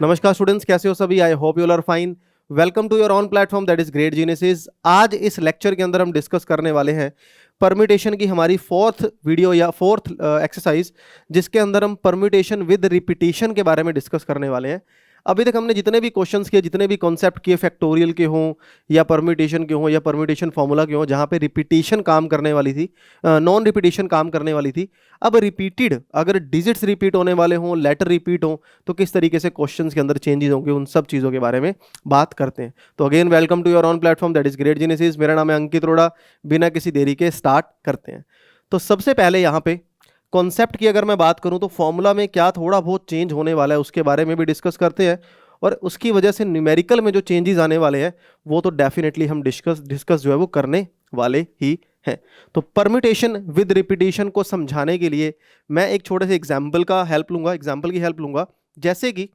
नमस्कार स्टूडेंट्स, कैसे हो सभी? I hope you are fine. Welcome to your own platform that is great geniuses. आज इस लेक्चर के अंदर हम डिस्कस करने वाले हैं परम्यूटेशन की हमारी फोर्थ वीडियो या फोर्थ एक्सरसाइज, जिसके अंदर हम परम्यूटेशन विद रिपीटिशन के बारे में डिस्कस करने वाले हैं। अभी तक हमने जितने भी क्वेश्चंस किए, जितने भी कॉन्सेप्ट किए, फैक्टोरियल के हों या परम्यूटेशन के हों या परम्यूटेशन फॉर्मूला के हों, जहाँ पे रिपीटिशन काम करने वाली थी, नॉन रिपीटिशन काम करने वाली थी, अब रिपीटेड अगर डिजिट्स रिपीट होने वाले हों, लेटर रिपीट हों, तो किस तरीके से क्वेश्चंस के अंदर चेंजेस होंगे, उन सब चीज़ों के बारे में बात करते हैं। तो again welcome to your own platform that is great geniuses. मेरा नाम है अंकित अरोड़ा। बिना किसी देरी के स्टार्ट करते हैं। तो सबसे पहले यहाँ पे कॉन्सेप्ट की अगर मैं बात करूँ तो फॉर्मूला में क्या थोड़ा बहुत चेंज होने वाला है उसके बारे में भी डिस्कस करते हैं, और उसकी वजह से न्यूमेरिकल में जो चेंजेस आने वाले हैं वो तो डेफिनेटली हम डिस्कस जो है वो करने वाले ही हैं। तो परम्यूटेशन विद रिपीटिशन को समझाने के लिए मैं एक छोटे से एग्जाम्पल की हेल्प लूंगा। जैसे कि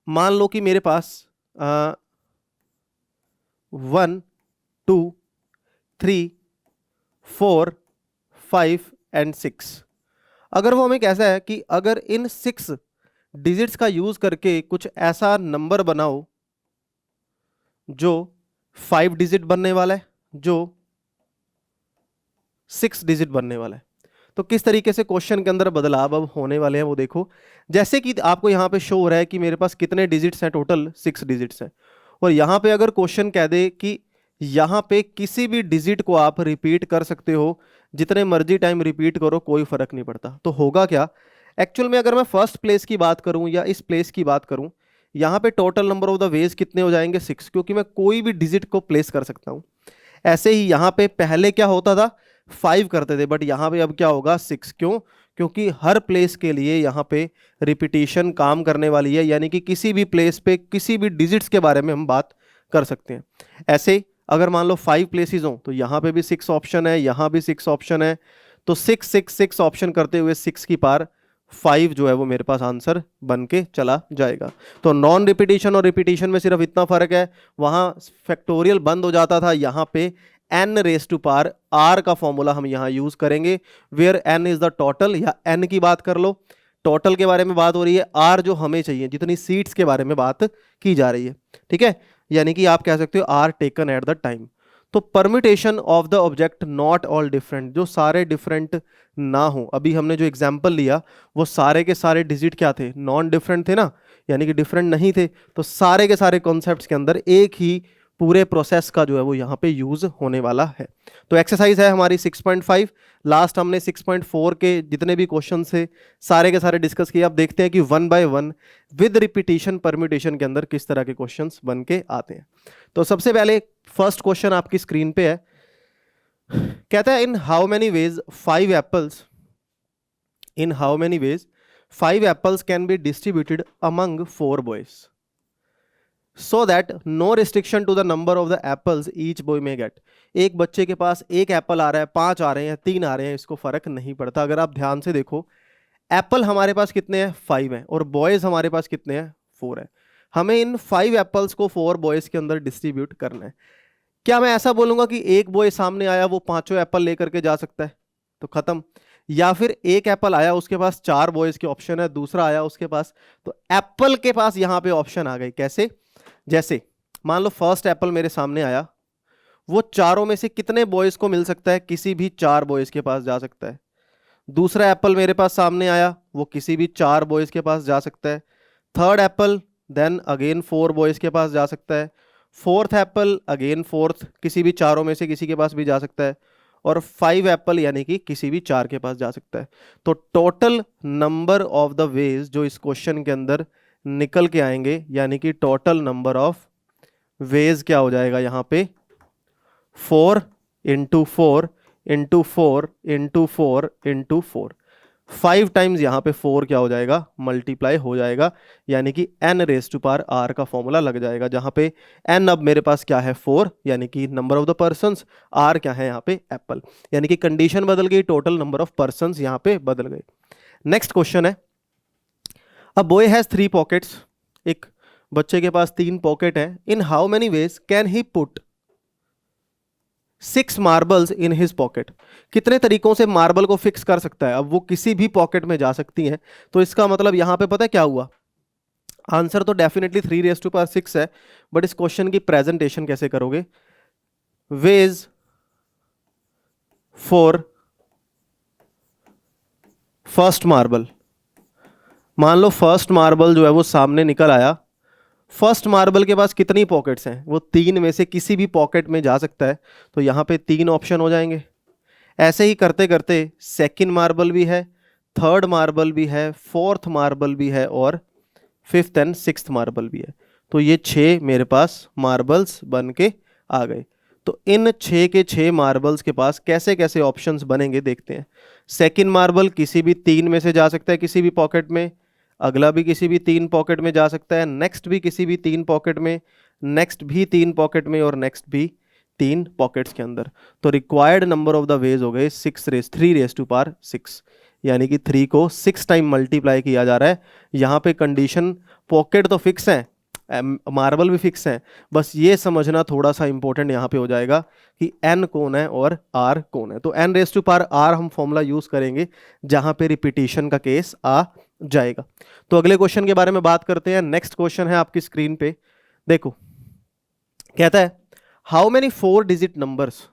मान लो कि मेरे पास 1 2 3 4 5 एंड 6, अगर वो हमें कैसा है कि अगर इन 6 डिजिट्स का यूज करके कुछ ऐसा नंबर बनाओ जो 5 डिजिट बनने वाला है, जो 6 डिजिट बनने वाला है, तो किस तरीके से क्वेश्चन के अंदर बदलाव अब होने वाले हैं वो देखो। जैसे कि आपको यहां पे शो हो रहा है कि मेरे पास कितने डिजिट्स हैं, टोटल 6 डिजिट्स हैं, और यहां पे अगर क्वेश्चन कह दे कि यहां पे किसी भी डिजिट को आप रिपीट कर सकते हो, जितने मर्जी टाइम रिपीट करो, कोई फर्क नहीं पड़ता, तो होगा क्या एक्चुअल में? अगर मैं फर्स्ट प्लेस की बात करूं या इस प्लेस की बात करूं, यहां पे total number of the veg कितने हो जाएंगे? 6, क्योंकि मैं कोई भी डिजिट को प्लेस कर सकता हूं। ऐसे ही यहां पे पहले क्या होता था, 5 करते थे, बट यहां पे अब क्या होगा? 6। क्यों? क्योंकि हर प्लेस के लिए यहां पे रिपीटिशन काम करने वाली है, यानी कि किसी भी प्लेस पे किसी भी डिजिट्स के बारे में हम बात कर सकते हैं। ऐसे अगर मान लो 5 प्लेसेस हो तो यहां पे भी 6 ऑप्शन है, यहां भी 6 ऑप्शन है, तो 6 6 6 ऑप्शन करते हुए 6 की पार 5 जो है वो मेरे पास आंसर बन के चला जाएगा। तो नॉन रिपीटिशन और रिपीटिशन में सिर्फ इतना फर्क है, वहां फैक्टोरियल बंद हो जाता था, यहां पे n raise to power r का फॉर्मूला हम यहां यूज करेंगे, where n is the total, या n की बात कर लो, टोटल के बारे में बात हो रही है, r जो हमें चाहिए, जितनी सीट्स के बारे में बात की जा रही है, ठीक है, यानी कि आप कह सकते हो r taken at the time. तो permutation of the object not all different, जो सारे डिफरेंट ना हो। अभी हमने जो एग्जांपल लिया वो सारे के सारे डिजिट क्या थे? नॉन डिफरेंट थे ना, यानी कि डिफरेंट नहीं थे, तो सारे के सारे कॉन्सेप्ट्स के अंदर एक ही पूरे प्रोसेस का जो है वो यहाँ पे यूज होने वाला है। तो एक्सरसाइज है हमारी 6.5। लास्ट हमने 6.4 के जितने भी क्वेश्चन थे सारे के सारे डिस्कस किए। अब देखते हैं कि 1 बाय 1 विद रिपीटिशन परम्यूटेशन के अंदर किस तरह के क्वेश्चंस बन के आते हैं। तो सबसे पहले फर्स्ट क्वेश्चन आपकी स्क्रीन पे है, कहता है in how many ways 5 apples can be distributed among 4 boys so that no restriction to the number of the apples each boy may get. एक बच्चे के पास एक एप्पल आ रहा है, 5 आ रहे हैं, 3 आ रहे हैं, इसको फर्क नहीं पड़ता। अगर आप ध्यान से देखो, एप्पल हमारे पास कितने हैं? 5 हैं, और बॉयज हमारे पास कितने हैं? 4 है। हमें इन 5 एप्पल्स को 4 बॉयज के अंदर डिस्ट्रीब्यूट करना है। क्या मैं ऐसा बोलूंगा कि एक बॉय सामने आया, वो 5 एप्पल लेकर के जा सकता है? तो खत्म। या फिर एक एप्पल आया, उसके पास 4 बॉयज के ऑप्शन है, दूसरा आया उसके पास, तो एप्पल के पास यहां पे ऑप्शन आ गए। कैसे? जैसे मान लो फर्स्ट एप्पल मेरे सामने आया, वो चारों में से कितने बॉयज को मिल सकता है? किसी भी 4 बॉयज के पास जा सकता है। दूसरा एप्पल मेरे पास सामने आया, वो किसी भी 4 बॉयज के पास जा सकता है। Third apple then again 4 boys के पास जा सकता है। फोर्थ एप्पल अगेन फोर्थ, किसी भी चारों में से किसी के पास भी जा सकता है। और 5 एप्पल यानी कि किसी भी 4 के पास जा सकता है। तो total number of the veg जो इस क्वेश्चन के अंदर निकल के आएंगे, यानी कि टोटल नंबर ऑफ वेज क्या हो जाएगा यहाँ पे? 4 into 4 into 4 into 4 into 4, 5 times यहाँ पे 4 क्या हो जाएगा? मल्टीप्लाई हो जाएगा, यानी कि n raise to power r का फॉर्मूला लग जाएगा, जहां पे n अब मेरे पास क्या है? 4, यानी कि number of the persons, r क्या है यहाँ पे? एप्पल, यानी कि कंडीशन बदल गई, टोटल नंबर ऑफ पर्सन्स यहाँ पे बदल गए। नेक्स्ट क्वेश्चन है, अ बॉय हैज 3 पॉकेट्स, एक बच्चे के पास 3 पॉकेट है। In how many veg can he put 6 marbles in his pocket? कितने तरीकों से मार्बल को फिक्स कर सकता है? अब वो किसी भी पॉकेट में जा सकती हैं, तो इसका मतलब यहां पे पता है क्या हुआ? आंसर तो डेफिनेटली 3⁻6 है, बट इस क्वेश्चन की प्रेजेंटेशन कैसे करोगे? वेज फॉर फर्स्ट मार्बल, मान लो फर्स्ट मार्बल जो है वो सामने निकल आया। फर्स्ट मार्बल के पास कितनी पॉकेट्स हैं? वो 3 में से किसी भी पॉकेट में जा सकता है, तो यहाँ पे 3 ऑप्शन हो जाएंगे। ऐसे ही करते करते सेकंड मार्बल भी है, थर्ड मार्बल भी है, फोर्थ मार्बल भी है और फिफ्थ एंड सिक्स्थ मार्बल भी है। तो ये 6 मेरे पास मार्बल्स बन के आ गए। तो इन 6 के 6 मार्बल्स के पास कैसे कैसे ऑप्शंस बनेंगे देखते हैं। सेकंड मार्बल किसी भी 3 में से जा सकता है किसी भी पॉकेट में, अगला भी किसी भी 3 पॉकेट में जा सकता है, नेक्स्ट भी किसी भी 3 पॉकेट में, नेक्स्ट भी 3 पॉकेट में और नेक्स्ट भी 3 पॉकेट्स के अंदर। तो required number of the veg हो गए 3⁻6, यानी कि 3 को 6 टाइम मल्टीप्लाई किया जा रहा है। यहाँ पे कंडीशन पॉकेट तो फिक्स है, मार्बल भी फिक्स है, बस ये समझना थोड़ा सा इंपॉर्टेंट यहाँ पे हो जाएगा कि n कौन है और r कौन है। तो n⁻r हम फॉर्मूला यूज करेंगे जहाँ पे रिपीटिशन का केस आ जाएगा। तो अगले क्वेश्चन के बारे में बात करते हैं। नेक्स्ट क्वेश्चन है आपकी स्क्रीन पे, देखो कहता है हाउ मेनी 4 डिजिट नंबर्स,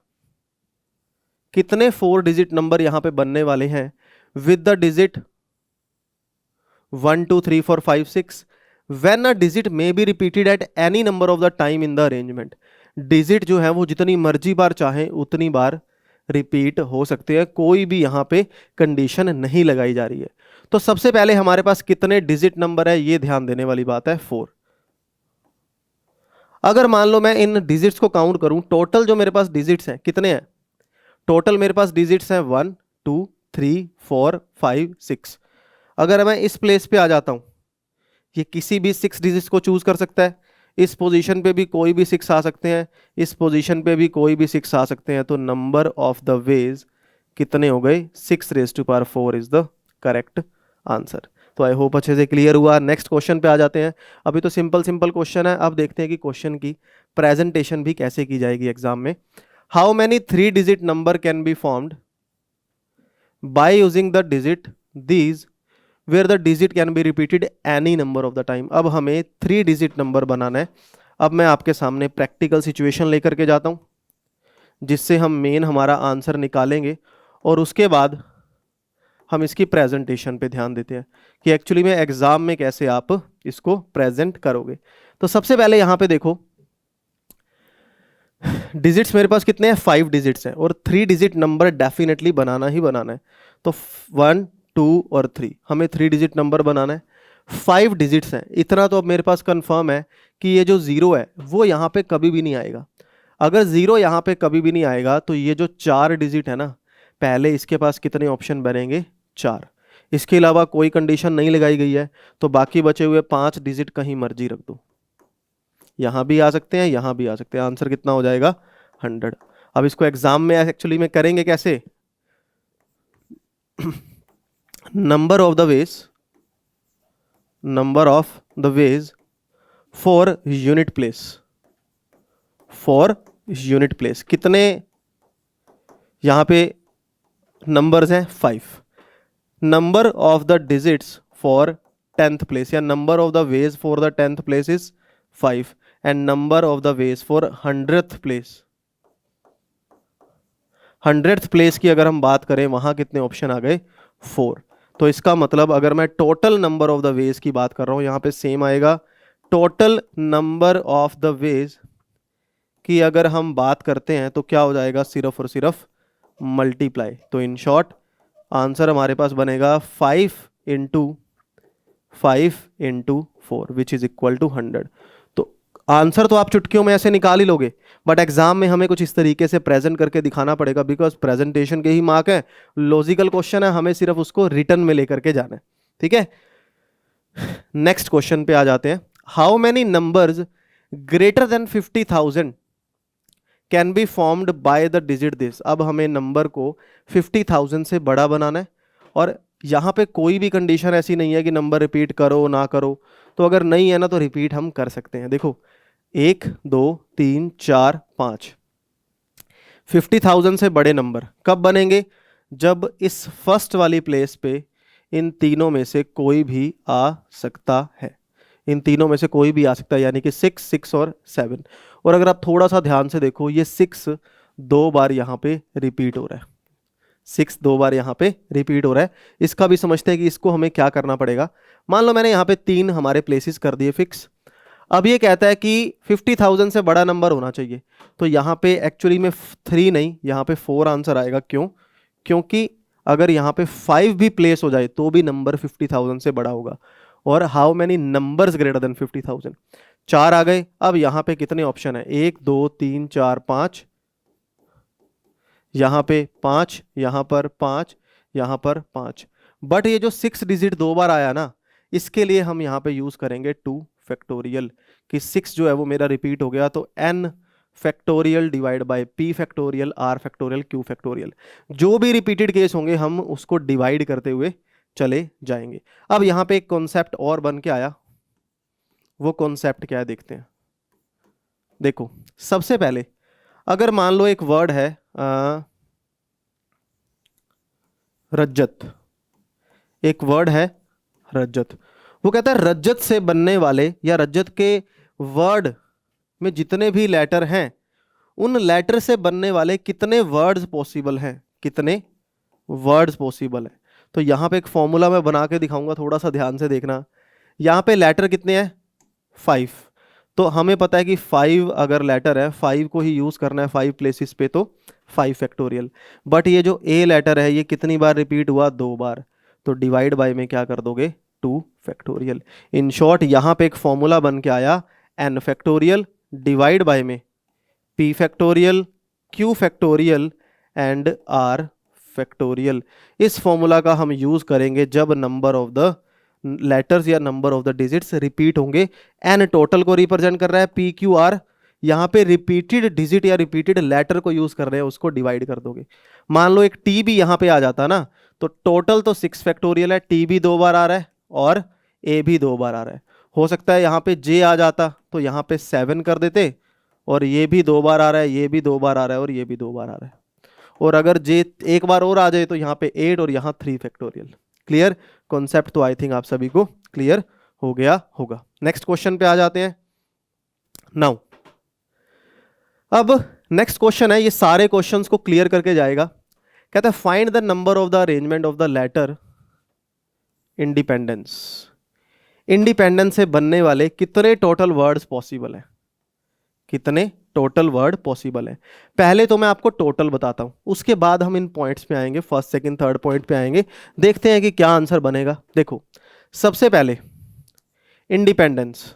कितने 4 डिजिट नंबर यहां पे बनने वाले हैं with the digit 1 2 3 4 5 6 when a digit may be repeated at any number of the time in the arrangement. Digit जो है वो जितनी मर्जी बार चाहे उतनी बार रिपीट हो सकते हैं, कोई भी यहां पे कंडीशन नहीं लगाई जा रही है। तो सबसे पहले हमारे पास कितने डिजिट नंबर है ये ध्यान देने वाली बात है, 4। अगर मान लो मैं इन डिजिट्स को काउंट करूं, टोटल जो मेरे पास डिजिट्स हैं कितने हैं? टोटल मेरे पास डिजिट्स हैं 1 2 3 4 5 6। अगर मैं इस प्लेस पे आ जाता हूं, ये किसी भी 6 डिजिट्स को चूज कर सकता है, इस पोजीशन पे भी कोई भी 6 आ सकते हैं, इस पोजीशन पे भी कोई भी 6 आ सकते हैं। तो नंबर ऑफ द वेज कितने हो गए? 6⁻4 इज द करेक्ट आंसर। तो आई होप अच्छे से क्लियर हुआ। नेक्स्ट क्वेश्चन पे आ जाते हैं। अभी तो सिंपल सिंपल क्वेश्चन है, अब देखते हैं कि क्वेश्चन की प्रेजेंटेशन भी कैसे की जाएगी एग्जाम में। How many 3 digit number can be formed by using the digit these where the digit can be repeated any number of the time. अब हमें 3 डिजिट नंबर बनाना है। अब मैं आपके सामने प्रैक्टिकल सिचुएशन लेकर के जाता हूं जिससे हम मेन हमारा आंसर निकालेंगे और उसके बाद हम इसकी प्रेजेंटेशन पे ध्यान देते हैं कि एक्चुअली में एग्जाम में कैसे आप इसको प्रेजेंट करोगे। तो सबसे पहले यहां पे देखो डिजिट्स मेरे पास कितने हैं? 5 डिजिट्स हैं और 3 डिजिट नंबर डेफिनेटली बनाना ही बनाना है। तो 1 2 और 3 हमें 3 डिजिट नंबर बनाना है। 5 डिजिट्स हैं, इतना तो अब मेरे पास कंफर्म है कि ये जो 0 है वो यहाँ पे कभी भी नहीं आएगा। अगर 0 यहाँ पे कभी भी नहीं आएगा तो ये जो 4 डिजिट है ना, पहले इसके पास कितने ऑप्शन बनेंगे? 4। इसके अलावा कोई कंडीशन नहीं लगाई गई है, तो बाकी बचे हुए 5 डिजिट कहीं मर्जी रख दो, यहां भी आ सकते हैं यहां भी आ सकते हैं। आंसर कितना हो जाएगा? 100। अब इसको एग्जाम में एक्चुअली में करेंगे कैसे? Number of the ways for unit place, कितने यहां पे नंबर्स हैं? 5। Number of the digits for 10th place या number of the ways for the 10th place is 5 and number of the ways for 100th place. 100th place की अगर हम बात करें वहां कितने ऑप्शन आ गए? 4। तो इसका मतलब अगर मैं total number of the veg की बात कर रहा हूं, यहां पे सेम आएगा। Total number of the veg की अगर हम बात करते हैं तो क्या हो जाएगा? सिर्फ और सिर्फ मल्टीप्लाई। तो इन शॉर्ट आंसर हमारे पास बनेगा 5 × 4 विच इज इक्वल टू 100। तो आंसर तो आप चुटकियों में ऐसे निकाल ही लोगे, बट एग्जाम में हमें कुछ इस तरीके से प्रेजेंट करके दिखाना पड़ेगा, बिकॉज प्रेजेंटेशन के ही मार्क है, लॉजिकल क्वेश्चन है, हमें सिर्फ उसको रिटर्न में लेकर के जाना है। ठीक है, नेक्स्ट क्वेश्चन पे आ जाते हैं। How many numbers greater than 50,000 can be formed by the digit this. अब हमें नंबर को 50,000 से बड़ा बनाना है और यहाँ पे कोई भी कंडीशन ऐसी नहीं है कि नंबर रिपीट करो ना करो। तो अगर नहीं है ना तो रिपीट हम कर सकते हैं। देखो 1 2 3 4 5, 50,000 से बड़े नंबर कब बनेंगे? जब इस फर्स्ट वाली प्लेस पे इन तीनों में से कोई भी आ सकता है। इन तीनों में से कोई भी आ सकता है, यानी कि 6, 6 और 7। और अगर आप थोड़ा सा ध्यान से देखो, ये 6 2 बार यहाँ पे रिपीट हो रहा है, 6 2 बार यहाँ पे रिपीट हो रहा है। इसका भी समझते हैं कि इसको हमें क्या करना पड़ेगा। मान लो मैंने यहाँ पे 3 हमारे प्लेसेस कर दिए फिक्स। अब ये कहता है कि 50,000 से बड़ा नंबर होना चाहिए, तो यहाँ पे एक्चुअली में 3 नहीं, यहाँ पे 4 आंसर आएगा। क्यों? क्योंकि अगर यहाँ पे 5 भी प्लेस हो जाए तो भी नंबर 50,000 से बड़ा होगा। और how many numbers greater than 50,000? 4 आ गए। अब यहाँ पे कितने ऑप्शन है? 1 2 3 4 5, यहाँ पे 5, यहाँ पर 5, यहाँ पर 5। बट ये जो 6 डिजिट 2 बार आया ना, इसके लिए हम यहाँ पे यूज करेंगे 2 फैक्टोरियल, कि 6 जो है वो मेरा रिपीट हो गया, तो n factorial divide bye p factorial, r factorial, q factorial. जो भी रिपीटेड केस होंगे हम उसको डिवाइड करते हुए चले जाएंगे। अब यहाँ पे एक कॉन्सेप्ट और बन के आया, वो कॉन्सेप्ट क्या है देखते हैं। देखो, सबसे पहले अगर मान लो एक वर्ड है रज्जत, एक वर्ड है रज्जत, वो कहता है रज्जत से बनने वाले या रज्जत के वर्ड में जितने भी लेटर हैं, उन लेटर से बनने वाले कितने वर्ड्स पॉसिबल हैं, कितने वर्ड्स पॉसिबल हैं। तो यहाँ पे एक फॉर्मूला मैं बना के दिखाऊंगा, थोड़ा सा ध्यान से देखना। यहाँ पे लेटर कितने हैं? 5। तो हमें पता है कि 5 अगर लेटर है, 5 को ही यूज करना है 5 प्लेसेस पे, तो 5 फैक्टोरियल। बट ये जो ए लेटर है ये कितनी बार रिपीट हुआ? 2 बार। तो डिवाइड बाय में क्या कर दोगे? 2 फैक्टोरियल। इन शॉर्ट यहाँ पे एक फॉर्मूला बन के आया, n फैक्टोरियल डिवाइड बाय में p factorial, q factorial and r factorial. इस फॉर्मूला का हम यूज करेंगे जब नंबर ऑफ द लेटर्स या number of the digits repeat होंगे। n टोटल को रिप्रेजेंट कर रहा है, p q r यहाँ पे रिपीटेड डिजिट या रिपीटेड लेटर को यूज कर रहे हैं, उसको डिवाइड कर दोगे। मान लो एक t भी यहाँ पे आ जाता ना, तो टोटल तो 6 फैक्टोरियल है, t भी 2 बार आ रहा है और a भी 2 बार आ रहा है। हो सकता है यहाँ पे j आ जाता तो यहाँ पे 7 कर देते, और ये भी 2 बार आ रहा है, ये भी 2 बार आ रहा है, और ये भी 2 बार आ रहा है। और अगर j एक बार और आ जाए तो यहाँ पे 8 और यहाँ 3 फैक्टोरियल। Clear concept? तो आई थिंक आप सभी को क्लियर हो गया होगा। नेक्स्ट क्वेश्चन पे आ जाते हैं नाउ। अब नेक्स्ट क्वेश्चन है, ये सारे क्वेश्चंस को क्लियर करके जाएगा। कहता है find the number of the arrangement of the letter independence. Independence से बनने वाले कितने टोटल वर्ड्स पॉसिबल हैं, कितने टोटल वर्ड पॉसिबल है। पहले तो मैं आपको टोटल बताता हूं, उसके बाद हम इन पॉइंट्स पे आएंगे, फर्स्ट सेकंड थर्ड पॉइंट पे आएंगे, देखते हैं कि क्या आंसर बनेगा। देखो, सबसे पहले इंडिपेंडेंस,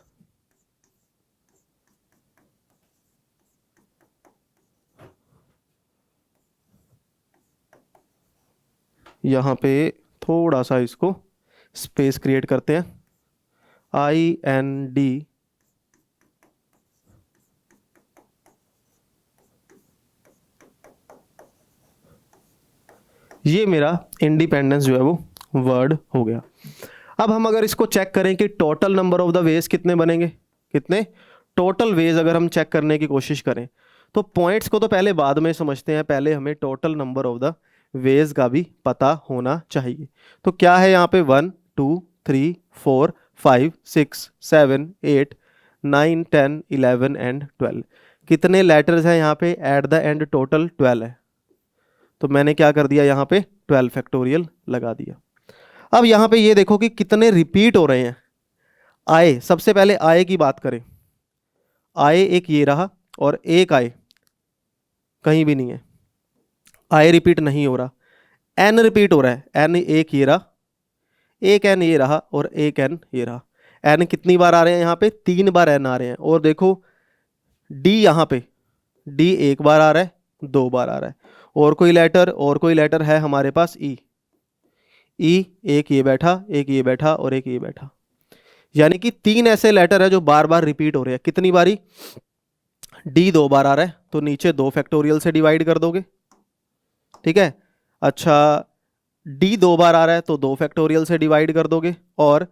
यहां पे थोड़ा सा इसको स्पेस क्रिएट करते हैं, IND ये मेरा इंडिपेंडेंस जो है वो वर्ड हो गया। अब हम अगर इसको चेक करें कि total number of the veg कितने बनेंगे, कितने टोटल वेज अगर हम चेक करने की कोशिश करें, तो पॉइंट्स को तो पहले बाद में समझते हैं, पहले हमें total number of the veg का भी पता होना चाहिए। तो क्या है यहाँ पे 1 2 3 4 5 6 7 8 9 10 11 एंड 12। कितने लेटर्स हैं यहाँ पे? एट द एंड टोटल 12 है, तो मैंने क्या कर दिया यहाँ पे 12 फैक्टोरियल लगा दिया। अब यहाँ पे ये देखो कि कितने रिपीट हो रहे हैं। आए, सबसे पहले आए की बात करें, आए एक ये रहा और एक आए कहीं भी नहीं है, आए रिपीट नहीं हो रहा। एन रिपीट हो रहा है, एन एक ये रहा, एक एन ये रहा और एक एन ये रहा। एन कितनी बार आ रहे हैं यहाँ पे? 3 बार एन आ रहे हैं। और देखो डी, यहाँ पे डी एक बार आ रहा है, 2 बार आ रहा है। और कोई लेटर है हमारे पास ई, ई एक ये बैठा, एक ये बैठा और एक ये बैठा, यानी कि 3 ऐसे लेटर है जो बार बार रिपीट हो रहे हैं। कितनी बारी? डी 2 बार आ रहा है, तो नीचे 2 फैक्टोरियल से डिवाइड कर दोगे, ठीक है। अच्छा, डी 2 बार आ रहा है तो 2 फैक्टोरियल से डिवाइड कर दोगे, और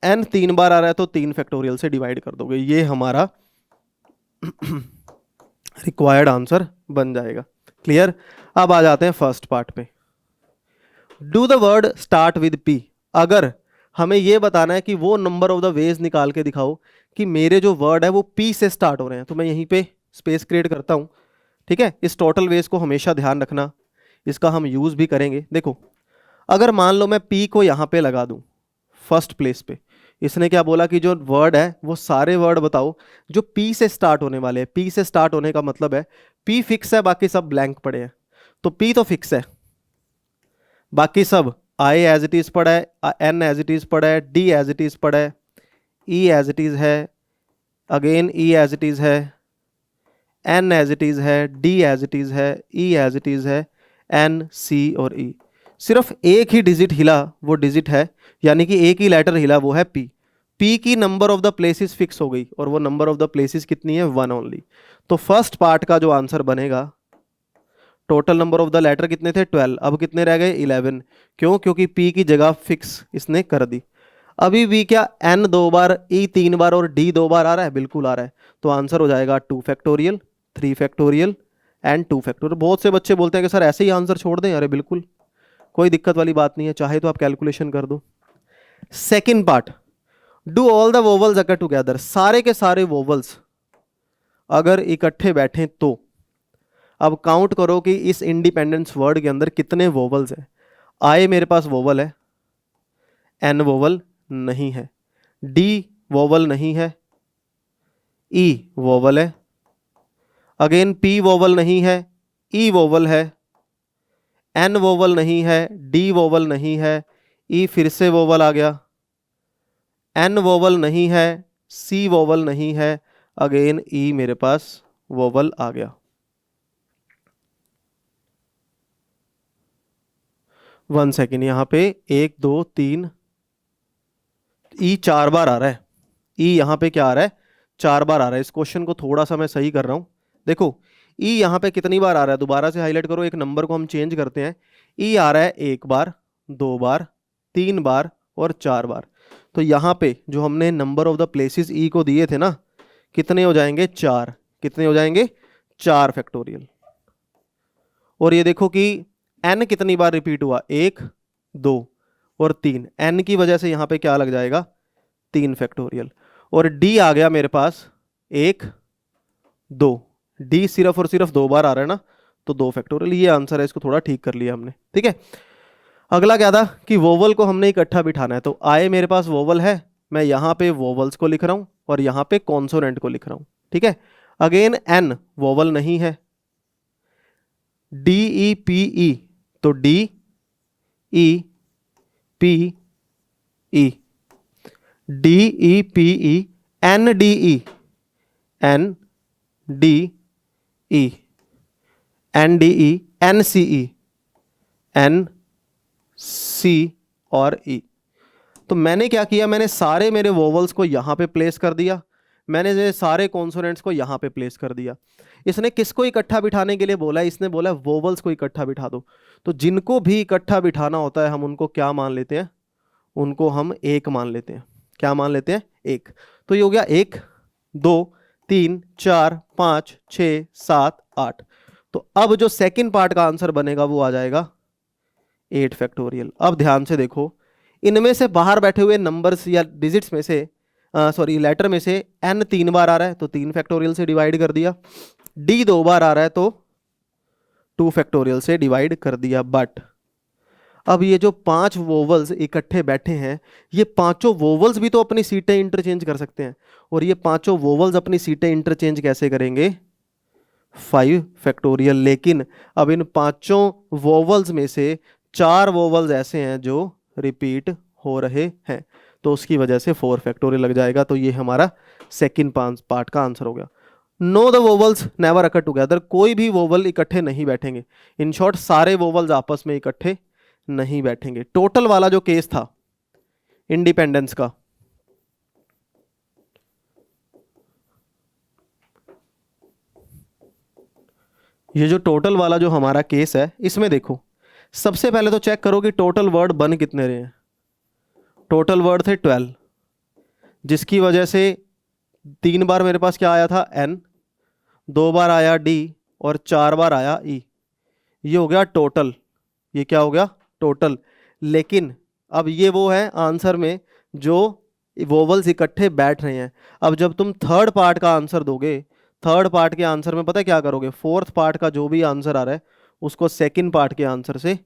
एन 3 बार आ रहा है तो 3 फैक्टोरियल से डिवाइड कर दोगे। ये हमारा रिक्वायर्ड आंसर बन जाएगा। क्लियर? अब आ जाते हैं फर्स्ट पार्ट पे। Do the word start with P. अगर हमें ये बताना है कि वो नंबर ऑफ द वेज निकाल के दिखाओ कि मेरे जो वर्ड है वो पी से स्टार्ट हो रहे हैं। तो मैं यहीं पे स्पेस क्रिएट करता हूँ। ठीक है, इस टोटल वेज को हमेशा ध्यान रखना, इसका हम यूज भी करेंगे। देखो, अगर मान लो मैं पी को यहाँ पे लगा दूं फर्स्ट प्लेस पे, इसने क्या बोला कि जो वर्ड है वो सारे वर्ड बताओ जो पी से स्टार्ट होने वाले हैं। पी से स्टार्ट होने का मतलब है पी फिक्स है, बाकी सब ब्लैंक पड़े हैं। तो पी तो फिक्स है, बाकी सब आई एज इट इज पड़ा है, एन एज इट इज पड़ा है, डी एज इट इज पड़ा है, ई एज इट इज है, again E as it is है, एन एज इट इज है, डी एज इट इज है, ई एज इट इज है, एन सी और ई। सिर्फ एक ही डिजिट हिला, वो डिजिट है, यानी कि एक ही लेटर हिला, वो है पी। पी की number of the places fix हो गई, और वो नंबर ऑफ द प्लेसेस कितनी है, 1 ओनली। तो फर्स्ट पार्ट का जो आंसर बनेगा, total number of the letter कितने थे, 12, अब कितने रह गए, 11। क्यों? क्योंकि पी की जगह फिक्स इसने कर दी। अभी भी क्या एन 2 बार, ई 3 बार और डी 2 बार आ रहा है, बिल्कुल आ रहा है। तो आंसर हो जाएगा 2 फैक्टोरियल, 3 फैक्टोरियल एंड 2 फैक्टोरियल। बहुत से बच्चे बोलते हैं कि सर ऐसे ही आंसर छोड़ दें। अरे बिल्कुल कोई दिक्कत वाली बात नहीं है, चाहे तो आप कैलकुलेशन कर दो। Second part, do all the vowels occur together. सारे के सारे वोवल्स अगर इकट्ठे बैठे तो अब काउंट करो कि इस इंडिपेंडेंस वर्ड के अंदर कितने वोवल्स हैं। आई मेरे पास वोवल है, एन वोवल नहीं है, डी वोवल नहीं है, ई वोवल है, अगेन पी वोवल नहीं है, ई वोवल है, एन वोवल नहीं है, डी वोवल नहीं है, ई फिर से वोवल आ गया, एन वोवल नहीं है, सी वोवल नहीं है, अगेन ई मेरे पास वोवल आ गया। 1 सेकेंड, यहाँ पे 1 2 3, ई 4 बार आ रहा है। ई यहाँ पे क्या आ रहा है, 4 बार आ रहा है। इस क्वेश्चन को थोड़ा सा मैं सही कर रहा हूँ। देखो ई यहाँ पे कितनी बार आ रहा है, दोबारा से हाईलाइट करो, एक नंबर को हम चेंज करते हैं। ई आ रहा है 1 बार, 2 बार, 3 बार और 4 बार। तो यहाँ पे जो हमने नंबर ऑफ द प्लेसेस ई को दिए थे ना, कितने हो जाएंगे, 4। कितने हो जाएंगे, 4 फैक्टोरियल। और ये देखो कि एन कितनी बार रिपीट हुआ, 1 2 और 3। एन की वजह से यहाँ पे क्या लग जाएगा, 3 फैक्टोरियल। और डी आ गया मेरे पास 1 2, डी सिर्फ और सिर्फ 2 बार आ रहा है ना, तो 2 फैक्टोरियल। ये आंसर है, इसको थोड़ा ठीक कर लिया हमने। ठीक है, अगला क्या था कि वोवल को हमने इकट्ठा बिठाना है। तो आए मेरे पास वोवल है, मैं यहाँ पे वोवल्स को लिख रहा हूँ और यहाँ पे कॉन्सोनेंट को लिख रहा हूँ। ठीक है, अगेन एन वोवल नहीं है, डी ई पी ई, तो D E P E, D E P E, N D E, N D E, N D E, N C E, N C और ई। तो मैंने क्या किया, मैंने सारे मेरे वोवल्स को यहाँ पे प्लेस कर दिया, मैंने ये सारे कॉन्सोनेंट्स को यहाँ पे प्लेस कर दिया। इसने किसको इकट्ठा बिठाने के लिए बोला है, इसने बोला वोवल्स को इकट्ठा बिठा दो। तो जिनको भी इकट्ठा बिठाना होता है हम उनको क्या मान लेते हैं, उनको हम 1 मान लेते हैं। क्या मान लेते हैं, 1। तो ये हो गया 1 2 3 4 5 6 7 8। तो अब जो सेकंड पार्ट का आंसर बनेगा वो आ जाएगा 8 फैक्टोरियल। अब ध्यान से देखो, इनमें से बाहर बैठे हुए नंबर्स या डिजिट्स में से सॉरी लेटर में से n 3 बार आ रहा है तो 3 फैक्टोरियल से डिवाइड कर दिया, d 2 बार आ रहा है तो 2 फैक्टोरियल से डिवाइड कर दिया। बट अब ये जो 5 वोवल्स इकट्ठे बैठे हैं, ये पांचों वोवल्स भी तो अपनी सीटें इंटरचेंज कर सकते हैं। और ये पांचों वोवल्स अपनी सीटें इंटरचेंज कैसे करेंगे, 5 फैक्टोरियल। लेकिन अब इन पांचों वोवल्स में से 4 वोवल्स ऐसे हैं जो रिपीट हो रहे हैं, तो उसकी वजह से 4 फैक्टोरियल लग जाएगा। तो ये हमारा सेकंड पार्ट का आंसर हो गया। Know the vowels never occur together, कोई भी वोवल इकट्ठे नहीं बैठेंगे। इन शॉर्ट सारे वोवल्स आपस में इकट्ठे नहीं बैठेंगे। टोटल वाला जो केस था इंडिपेंडेंस का, ये जो टोटल वाला जो हमारा केस है, इसमें देखो सबसे पहले तो चेक करो कि टोटल वर्ड बन कितने रहे हैं। टोटल वर्ड थे 12, जिसकी वजह से 3 बार मेरे पास क्या आया था, n, 2 बार आया d और 4 बार आया e। ये हो गया टोटल, ये क्या हो गया, टोटल। लेकिन अब ये वो है आंसर में जो वोवल्स इकट्ठे बैठ रहे हैं। अब जब तुम थर्ड पार्ट का आंसर दोगे, थर्ड पार्ट के आंसर में पता है क्या करोगे, फोर्थ पार्ट का जो भी आंसर आ रहा है उसको सेकंड पार्ट के आंसर से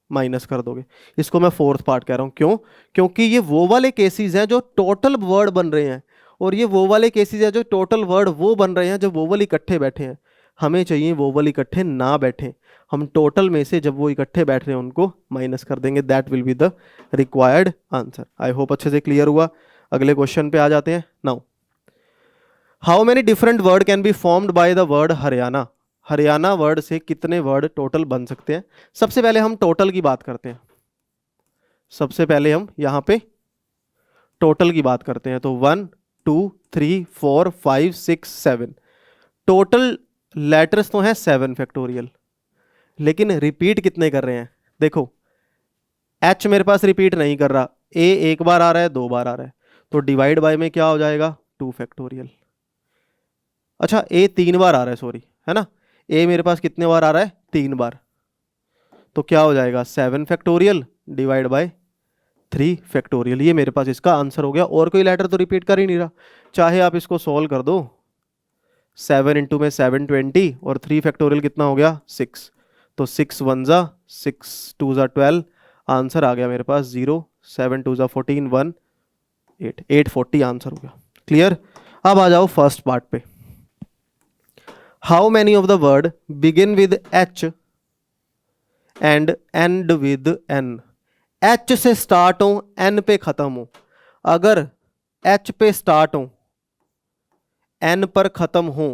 माइनस कर दोगे। इसको मैं फोर्थ पार्ट कह रहा हूँ, क्यों? क्योंकि ये वो वाले केसेस हैं जो टोटल वर्ड बन रहे हैं, और ये वो वाले केसेस हैं जो टोटल वर्ड वो बन रहे हैं जब वोवल इकट्ठे बैठे हैं। हमें चाहिए वोवल इकट्ठे ना बैठे, हम टोटल में से जब वो इकट्ठे बैठ रहे हैं उनको माइनस कर देंगे। That will be the required answer. I hope अच्छे से क्लियर हुआ। अगले क्वेश्चन पे आ जाते हैं। Now, how many different word can be formed by the word Haryana? Haryana word से कितने वर्ड टोटल बन सकते हैं? सबसे पहले हम टोटल की बात करते हैं। सबसे पहले हम यहाँ पे टोटल की बात करते हैं। तो 1 2 3 4 5 6 7 टोटल लेटर्स तो हैं 7 फैक्टोरियल, लेकिन रिपीट कितने कर रहे हैं? देखो, एच मेरे पास रिपीट नहीं कर रहा, ए एक बार आ रहा है, 2 बार आ रहा है, तो डिवाइड बाय में क्या हो जाएगा? 2 फैक्टोरियल। अच्छा, ए 3 बार आ रहा है, सॉरी, है ना, ए मेरे पास कितने बार आ रहा है? 3 बार, तो क्या हो जाएगा? 7 फैक्टोरियल डिवाइड बाय 3 फैक्टोरियल। ये मेरे पास इसका आंसर हो गया। और कोई लेटर तो रिपीट कर ही नहीं रहा, चाहे आप इसको सॉल्व कर दो। 7 इंटू में 7 20, और 3 फैक्टोरियल कितना हो गया? 6। तो 6 1 जा 6 2 जा 12, आंसर आ गया मेरे पास 0, 7 2 जा 14, 1 8, 840 आंसर हो गया। क्लियर? अब आ जाओ फर्स्ट पार्ट पे। How many of the word begin with H and end with N? H से स्टार्ट हो, एन पे खत्म हो। अगर एच पे स्टार्ट हो, एन पर खत्म हो,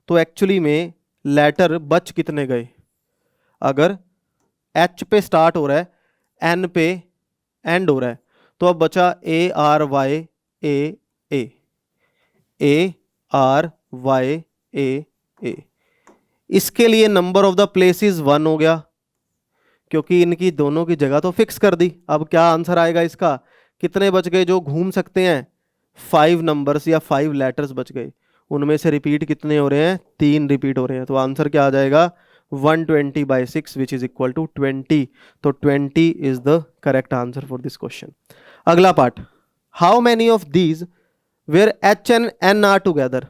तो एक्चुअली में लेटर बच कितने गए? अगर एच पे स्टार्ट हो रहा है, एन पे एंड हो रहा है, तो अब बचा A R Y A A R Y A. इसके लिए नंबर ऑफ द प्लेसेस 1 हो गया, क्योंकि इनकी दोनों की जगह तो फिक्स कर दी। अब क्या आंसर आएगा इसका? कितने बच गए जो घूम सकते हैं? 5 नंबर्स या 5 लेटर्स बच गए। उनमें से रिपीट कितने हो रहे हैं? 3 रिपीट हो रहे हैं। तो आंसर क्या आ जाएगा? 120/6 विच इज इक्वल टू 20। तो 20 is the correct answer for this question. अगला part, how many of these where H and N are together?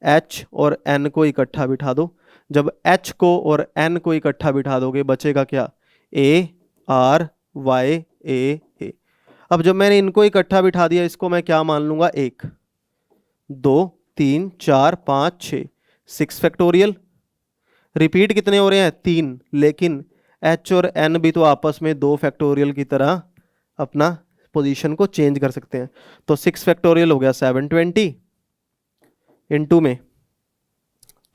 H और एन को इकट्ठा बिठा दो। जब एच को और एन को इकट्ठा बिठा दोगे बचेगा क्या? ए आर वाई ए। अब जब मैंने इनको इकट्ठा बिठा दिया, इसको मैं क्या मान लूंगा? 1 2 3 4 5 6, 6 फैक्टोरियल। रिपीट कितने हो रहे हैं? 3, लेकिन एच और एन भी तो आपस में 2 फैक्टोरियल की तरह अपना पोजीशन को चेंज कर सकते हैं। तो 6 फैक्टोरियल हो गया 720, इनटू में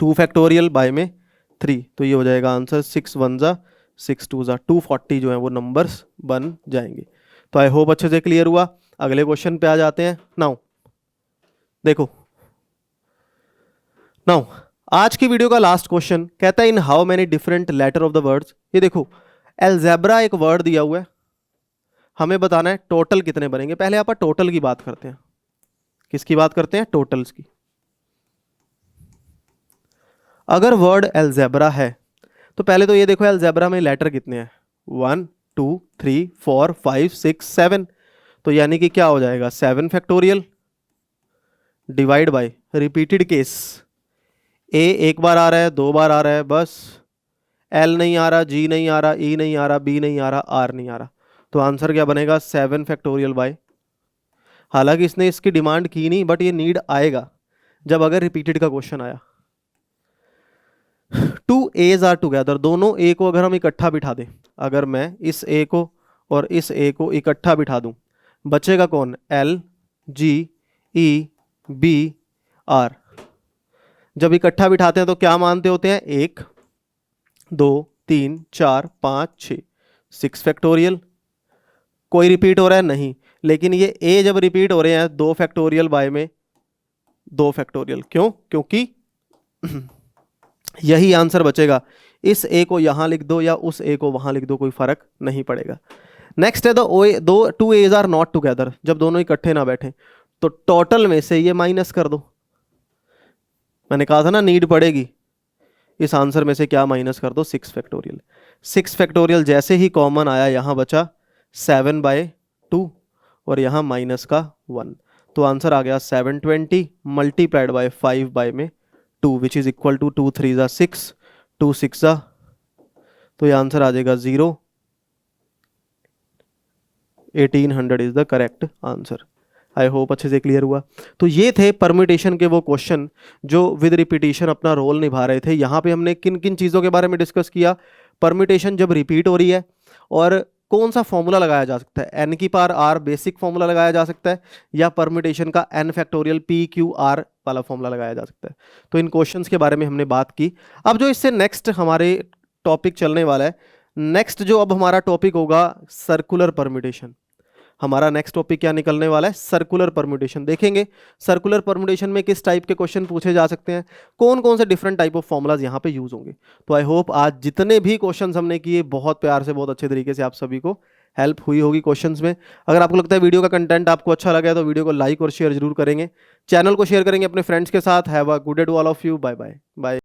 2 फैक्टोरियल बाय में 3, तो ये हो जाएगा आंसर 6 1 जा 6 2 जा 240 जो है वो नंबर्स बन जाएंगे। तो आई होप अच्छे से क्लियर हुआ। अगले क्वेश्चन पे आ जाते हैं। नाउ देखो, नाउ आज की वीडियो का लास्ट क्वेश्चन कहता है in how many different letter of the words. ये देखो, एल्जेब्रा एक वर्ड दिया हुआ है, हमें बताना है टोटल कितने बनेंगे। पहले आप टोटल की बात करते हैं। किसकी बात करते हैं? टोटल्स की। अगर वर्ड एल्जेब्रा है तो पहले तो ये देखो एल्जेब्रा में लेटर कितने हैं? 1 2 3 4 5 6 7, तो यानी कि क्या हो जाएगा? 7 factorial divide by repeated case. A एक बार आ रहा है, 2 बार आ रहा है, बस एल नहीं आ रहा, जी नहीं आ रहा, ई नहीं आ रहा, बी नहीं आ रहा, आर नहीं आ रहा, तो आंसर क्या बनेगा? 7 फैक्टोरियल बाय। हालांकि इसने इसकी डिमांड की नहीं, बट ये नीड आएगा जब अगर रिपीटेड का क्वेश्चन आया। 2 A's आर टुगेदर, दोनों ए को अगर हम इकट्ठा बिठा दें, अगर मैं इस ए को और इस ए को इकट्ठा बिठा दूं, बचेगा कौन? L G E B R. जब इकट्ठा बिठाते हैं तो क्या मानते होते हैं? 1 2 3 4 5 6, 6 फैक्टोरियल। कोई रिपीट हो रहा है? नहीं, लेकिन ये ए जब रिपीट हो रहे हैं 2 फैक्टोरियल बाय में 2 फैक्टोरियल। क्यों? क्योंकि यही आंसर बचेगा। इस ए को यहां लिख दो या उस ए को वहां लिख दो, कोई फर्क नहीं पड़ेगा। नेक्स्ट है दो 2 A's आर नॉट टुगेदर, जब दोनों इकट्ठे ना बैठे, तो टोटल में से ये माइनस कर दो। मैंने कहा था ना नीड पड़ेगी। इस आंसर में से क्या माइनस कर दो? 6 फैक्टोरियल। 6 फैक्टोरियल जैसे ही कॉमन आया, यहां बचा 7/2 और यहाँ माइनस का 1, तो आंसर आ गया 720 multiplied by 5/2 which is equal to 2 3 ज़ा 6, 2 6 ज़ा, तो ये आंसर आ जाएगा 0। 1800 is the correct answer. I hope अच्छे से क्लियर हुआ। तो ये थे परम्यूटेशन के वो क्वेश्चन जो विद रिपीटिशन अपना रोल निभा रहे थे। यहाँ पे हमने किन किन चीज़ों के बारे में डिस्कस किया, परम्यूटेशन जब रिपीट हो रही है और कौन सा फॉर्मूला लगाया जा सकता है, n की पावर r बेसिक फॉर्मूला लगाया जा सकता है या परम्यूटेशन का n फैक्टोरियल PQR वाला फॉर्मूला लगाया जा सकता है। तो इन क्वेश्चंस के बारे में हमने बात की। अब जो इससे नेक्स्ट हमारे टॉपिक चलने वाला है, नेक्स्ट जो अब हमारा टॉपिक होगा सर्कुलर परम्यूटेशन। हमारा नेक्स्ट टॉपिक क्या निकलने वाला है, सर्कुलर परम्यूटेशन। देखेंगे सर्कुलर परम्यूटेशन में किस टाइप के क्वेश्चन पूछे जा सकते हैं, कौन कौन से डिफरेंट टाइप ऑफ फॉर्मुलाज यहाँ पे यूज होंगे। तो आई होप आज जितने भी क्वेश्चंस हमने किए बहुत प्यार से, बहुत अच्छे तरीके से आप सभी को हेल्प हुई होगी क्वेश्चंस में। अगर आपको लगता है वीडियो का कंटेंट आपको अच्छा लगा है तो वीडियो को लाइक और शेयर जरूर करेंगे, चैनल को शेयर करेंगे अपने फ्रेंड्स के साथ। Have a good day to all of you, bye bye bye.